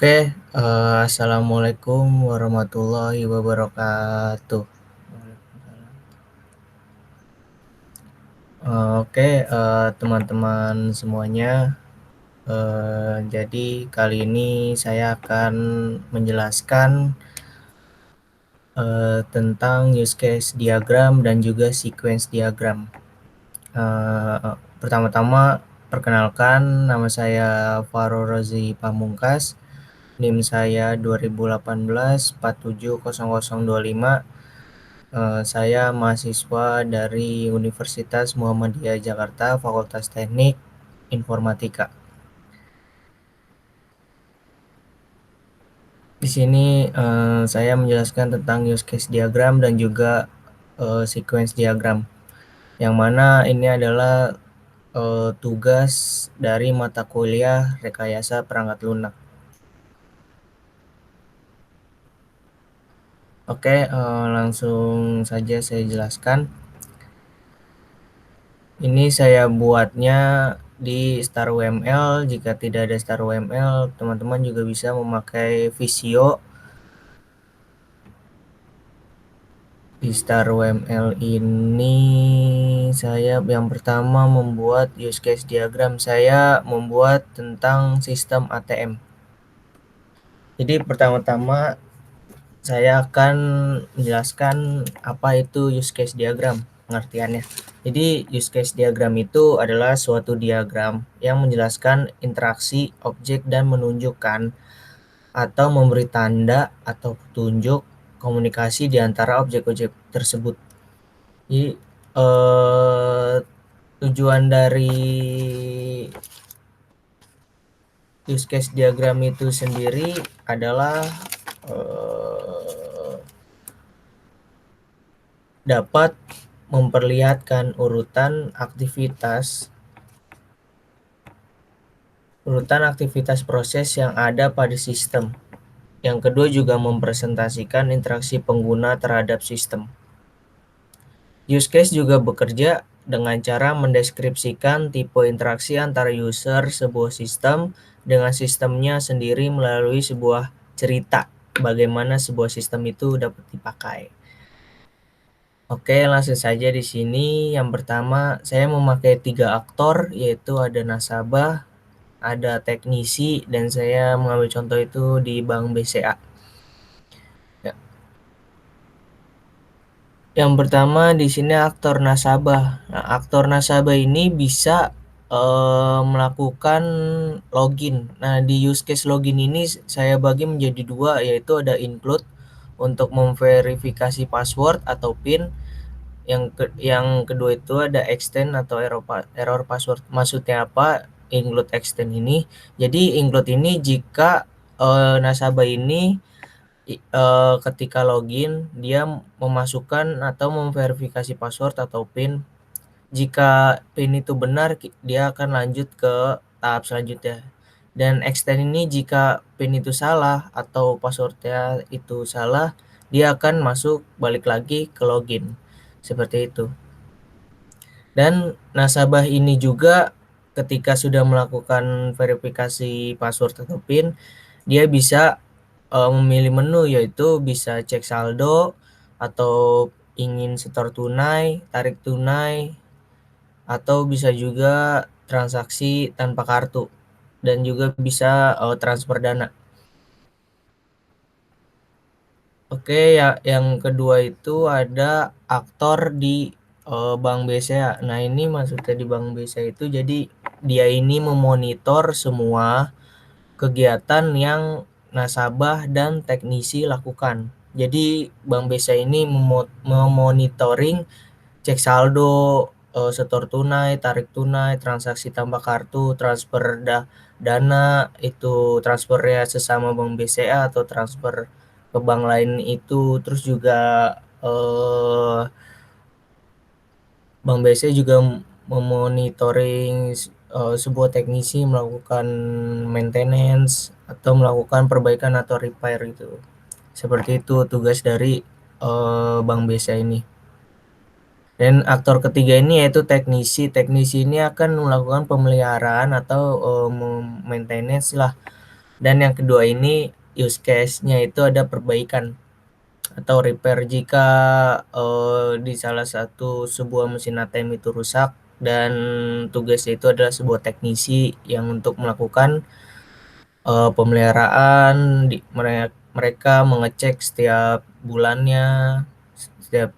Oke, assalamualaikum warahmatullahi wabarakatuh. Oke, teman-teman semuanya, jadi kali ini saya akan menjelaskan tentang use case diagram dan juga sequence diagram. Pertama-tama perkenalkan, nama saya Faro Rozi Pamungkas, NIM saya 2018 470025. Saya mahasiswa dari Universitas Muhammadiyah Jakarta, Fakultas Teknik Informatika. Di sini saya menjelaskan tentang use case diagram dan juga sequence diagram, yang mana ini adalah tugas dari mata kuliah rekayasa perangkat lunak. Oke, langsung saja saya jelaskan. Ini saya buatnya di StarWML. Jika tidak ada StarWML, teman-teman juga bisa memakai Visio. Di StarWML ini saya yang pertama membuat use case diagram. Saya membuat tentang sistem ATM. Jadi pertama-tama saya akan menjelaskan apa itu use case diagram, pengertiannya. Jadi use case diagram itu adalah suatu diagram yang menjelaskan interaksi objek dan menunjukkan atau memberi tanda atau petunjuk komunikasi di antara objek-objek tersebut. Jadi tujuan dari use case diagram itu sendiri adalah dapat memperlihatkan urutan aktivitas proses yang ada pada sistem. Yang kedua juga mempresentasikan interaksi pengguna terhadap sistem. Use case juga bekerja dengan cara mendeskripsikan tipe interaksi antara user sebuah sistem dengan sistemnya sendiri melalui sebuah cerita bagaimana sebuah sistem itu dapat dipakai. Oke, langsung saja di sini. Yang pertama, saya memakai 3 aktor, yaitu ada nasabah, ada teknisi, dan saya mengambil contoh itu di Bank BCA. Ya. Yang pertama di sini aktor nasabah. Nah, aktor nasabah ini bisa melakukan login. Nah, di use case login ini saya bagi menjadi 2, yaitu ada include untuk memverifikasi password atau PIN. Yang kedua itu ada extend atau error password. Maksudnya apa include extend ini? Jadi include ini jika nasabah ini ketika login dia memasukkan atau memverifikasi password atau PIN. Jika PIN itu benar, dia akan lanjut ke tahap selanjutnya. Dan extend ini jika PIN itu salah atau passwordnya itu salah, dia akan masuk balik lagi ke login. Seperti itu. Dan nasabah ini juga ketika sudah melakukan verifikasi password atau PIN, dia bisa memilih menu, yaitu bisa cek saldo atau ingin setor tunai, tarik tunai, atau bisa juga transaksi tanpa kartu, dan juga bisa transfer dana. Oke, ya yang kedua itu ada aktor di Bank BCA. Nah, ini maksudnya di Bank BCA itu jadi dia ini memonitor semua kegiatan yang nasabah dan teknisi lakukan. Jadi Bank BCA ini memonitoring cek saldo, setor tunai, tarik tunai, transaksi tanpa kartu, transfer dana, itu transfernya sesama Bank BCA atau transfer ke bank lain itu. Terus juga Bank BCA juga memonitoring sebuah teknisi melakukan maintenance atau melakukan perbaikan atau repair gitu. Seperti itu tugas dari Bank BCA ini. Dan aktor ketiga ini yaitu teknisi. Teknisi ini akan melakukan pemeliharaan atau maintenance lah Dan yang kedua ini use case-nya itu ada perbaikan atau repair jika di salah satu sebuah mesin ATM itu rusak dan tugasnya itu adalah sebuah teknisi yang untuk melakukan pemeliharaan, mereka mengecek setiap bulannya, setiap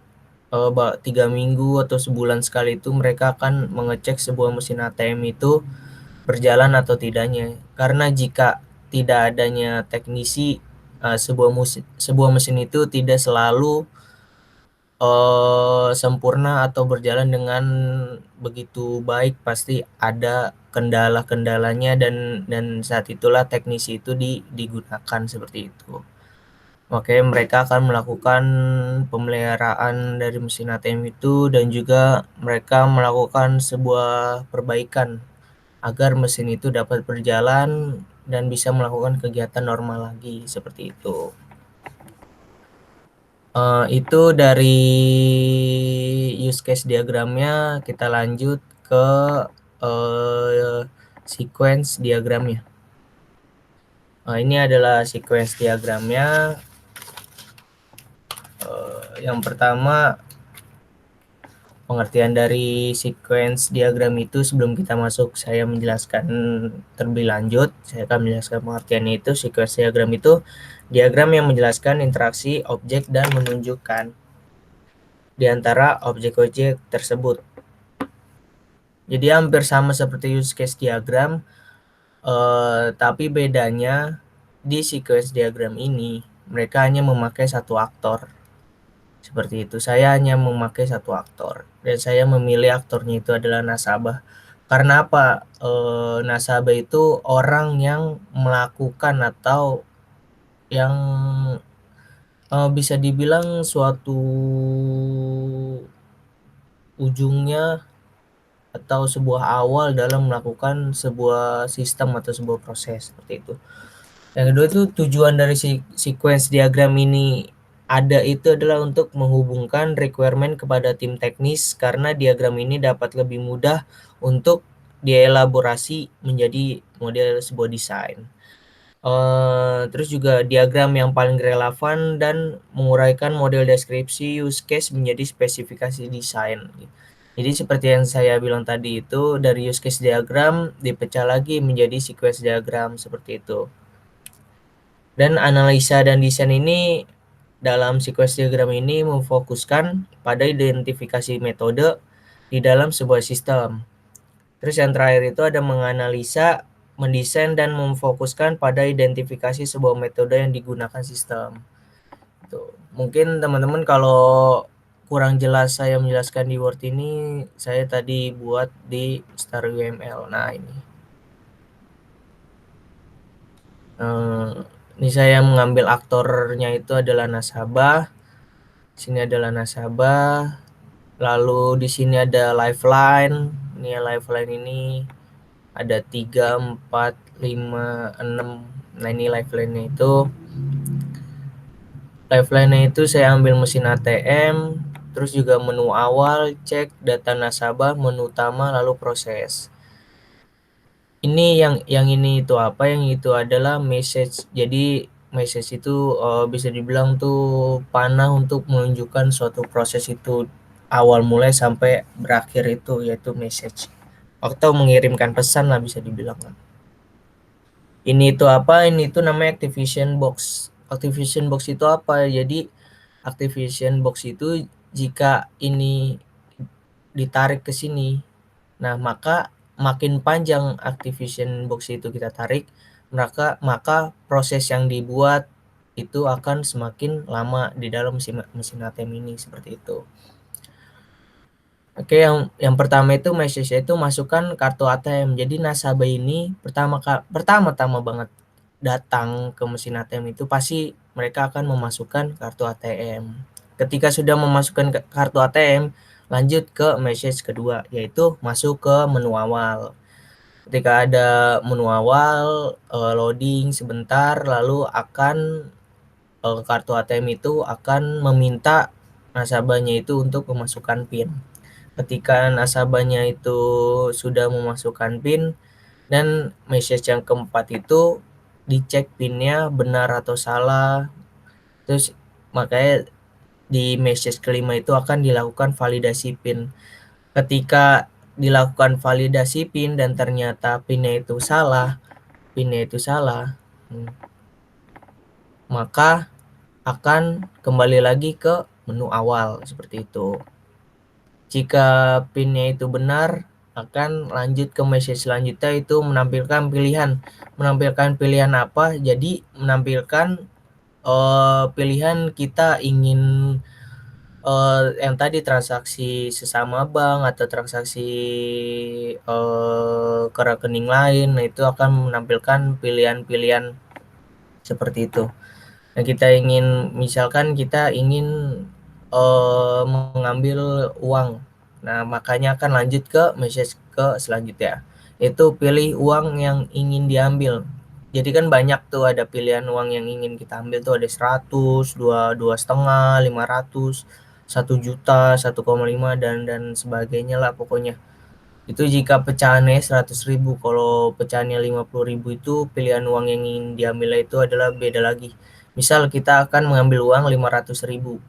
3 minggu atau sebulan sekali itu mereka akan mengecek sebuah mesin ATM itu berjalan atau tidaknya. Karena jika tidak adanya teknisi, sebuah mesin itu tidak selalu sempurna atau berjalan dengan begitu baik, pasti ada kendala-kendalanya dan saat itulah teknisi itu digunakan seperti itu. Makanya mereka akan melakukan pemeliharaan dari mesin ATM itu dan juga mereka melakukan sebuah perbaikan agar mesin itu dapat berjalan dan bisa melakukan kegiatan normal lagi seperti itu. Itu dari use case diagramnya, kita lanjut ke sequence diagramnya. Ini adalah sequence diagramnya. Yang pertama, pengertian dari sequence diagram itu sebelum kita masuk saya menjelaskan terlebih lanjut. Saya akan menjelaskan pengertiannya itu. Sequence diagram itu diagram yang menjelaskan interaksi objek dan menunjukkan di antara objek-objek tersebut. Jadi hampir sama seperti use case diagram, tapi bedanya di sequence diagram ini mereka hanya memakai satu aktor. Seperti itu. Saya hanya memakai satu aktor dan saya memilih aktornya itu adalah nasabah. Karena apa? Nasabah itu orang yang melakukan atau yang bisa dibilang suatu ujungnya atau sebuah awal dalam melakukan sebuah sistem atau sebuah proses seperti itu. Yang kedua itu tujuan dari sequence diagram ini ada itu adalah untuk menghubungkan requirement kepada tim teknis karena diagram ini dapat lebih mudah untuk dielaborasi menjadi model sebuah desain. Terus juga diagram yang paling relevan dan menguraikan model deskripsi use case menjadi spesifikasi desain. Jadi seperti yang saya bilang tadi itu dari use case diagram dipecah lagi menjadi sequence diagram seperti itu. Dan analisa dan desain ini dalam sequence diagram ini memfokuskan pada identifikasi metode di dalam sebuah sistem. Terus yang terakhir itu ada menganalisa, mendesain dan memfokuskan pada identifikasi sebuah metode yang digunakan sistem. Tuh. Mungkin teman-teman kalau kurang jelas saya menjelaskan di Word ini, saya tadi buat di Star UML. Nah ini. Ini saya mengambil aktornya itu adalah nasabah. Sini adalah nasabah. Lalu di sini ada lifeline. Ini lifeline ini ada 3, 4, 5, 6. Nah ini lifeline-nya itu. Lifeline-nya itu saya ambil mesin ATM, terus juga menu awal, cek data nasabah, menu utama, lalu proses. Ini yang ini itu apa? Yang itu adalah message. Jadi message itu bisa dibilang tuh panah untuk menunjukkan suatu proses itu awal mulai sampai berakhir itu yaitu message. Atau mengirimkan pesan lah bisa dibilang. Ini itu apa? Ini itu namanya activation box. Activation box itu apa? Jadi activation box itu jika ini ditarik ke sini, nah maka makin panjang activation box itu kita tarik, maka proses yang dibuat itu akan semakin lama di dalam mesin ATM ini seperti itu. Oke, yang pertama itu message itu masukkan kartu ATM. Jadi nasabah ini pertama-tama banget datang ke mesin ATM itu pasti mereka akan memasukkan kartu ATM. Ketika sudah memasukkan kartu ATM, lanjut ke message kedua yaitu masuk ke menu awal. Ketika ada menu awal, loading sebentar lalu akan kartu ATM itu akan meminta nasabahnya itu untuk memasukkan PIN. Ketika nasabahnya itu sudah memasukkan PIN dan message yang keempat itu dicek PIN-nya benar atau salah. Terus makanya di message kelima itu akan dilakukan validasi PIN. Ketika dilakukan validasi PIN dan ternyata PIN-nya itu salah, maka akan kembali lagi ke menu awal seperti itu. Jika PIN-nya itu benar, akan lanjut ke message selanjutnya, itu menampilkan pilihan. Menampilkan pilihan apa? Jadi menampilkan pilihan kita ingin yang tadi transaksi sesama bank atau transaksi ke rekening lain. Nah, itu akan menampilkan pilihan-pilihan seperti itu. Nah, misalkan kita ingin mengambil uang. Nah, makanya akan lanjut ke message ke selanjutnya. Itu pilih uang yang ingin diambil. Jadi kan banyak tuh, ada pilihan uang yang ingin kita ambil tuh, ada 100, 2,5, 500, 1 juta, 1,5, dan sebagainya lah pokoknya. Itu jika pecahannya 100.000. Kalau pecahannya 50.000 itu pilihan uang yang ingin diambil itu adalah beda lagi. Misal kita akan mengambil uang 500.000.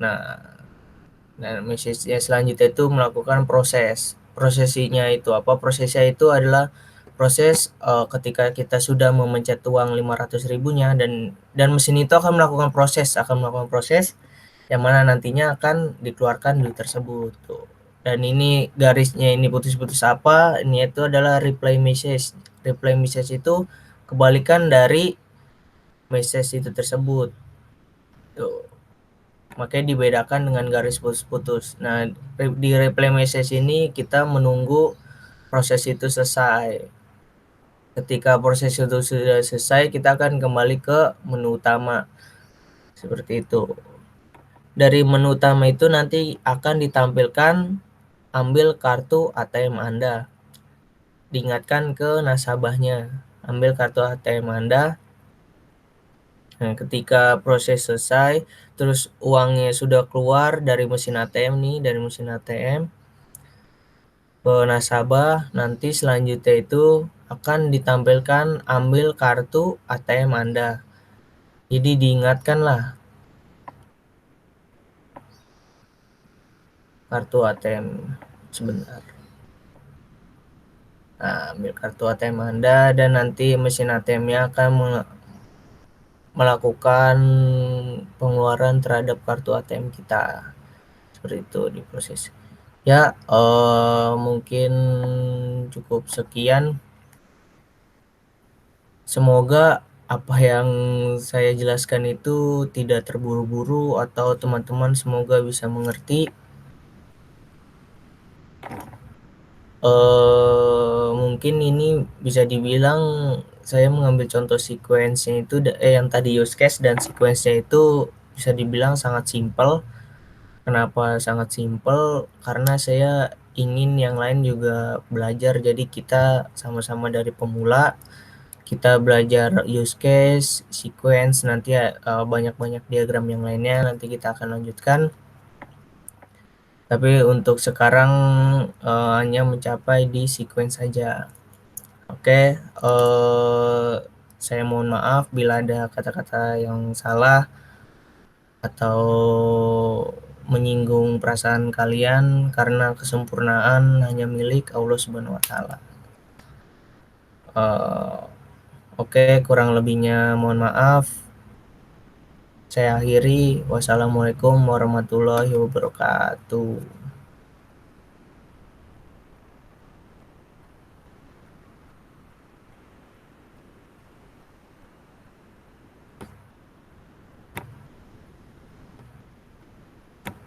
Nah, message selanjutnya itu melakukan proses. Prosesinya itu apa? Prosesnya itu adalah proses ketika kita sudah memencet uang 500.000-nya, dan mesin itu akan melakukan proses yang mana nantinya akan dikeluarkan duit tersebut tuh. Dan ini garisnya ini putus-putus apa? Ini itu adalah reply message. Reply message itu kebalikan dari message itu tersebut. Tuh. Makanya dibedakan dengan garis putus-putus. Nah, di reply message ini kita menunggu proses itu selesai. Ketika proses itu sudah selesai, kita akan kembali ke menu utama. Seperti itu. Dari menu utama itu nanti akan ditampilkan ambil kartu ATM Anda. Diingatkan ke nasabahnya, ambil kartu ATM Anda. Nah, ketika proses selesai, terus uangnya sudah keluar dari mesin ATM nih, dari mesin ATM ke nasabah, nanti selanjutnya itu akan ditampilkan ambil kartu ATM Anda. Jadi diingatkanlah kartu ATM sebentar. Nah, ambil kartu ATM Anda, dan nanti mesin ATM-nya akan melakukan pengeluaran terhadap kartu ATM kita. Seperti itu diproses. Ya, mungkin cukup sekian. Semoga apa yang saya jelaskan itu tidak terburu-buru, atau teman-teman semoga bisa mengerti. Mungkin ini bisa dibilang saya mengambil contoh sequence-nya itu yang tadi use case dan sequence-nya itu bisa dibilang sangat simpel. Kenapa sangat simpel? Karena saya ingin yang lain juga belajar, jadi kita sama-sama dari pemula. Kita belajar use case, sequence, nanti banyak-banyak diagram yang lainnya nanti kita akan lanjutkan. Tapi untuk sekarang hanya mencapai di sequence saja. Oke, saya mohon maaf bila ada kata-kata yang salah atau menyinggung perasaan kalian, karena kesempurnaan hanya milik Allah Subhanahu wa taala. Oke, kurang lebihnya mohon maaf. Saya akhiri. Wassalamualaikum warahmatullahi wabarakatuh.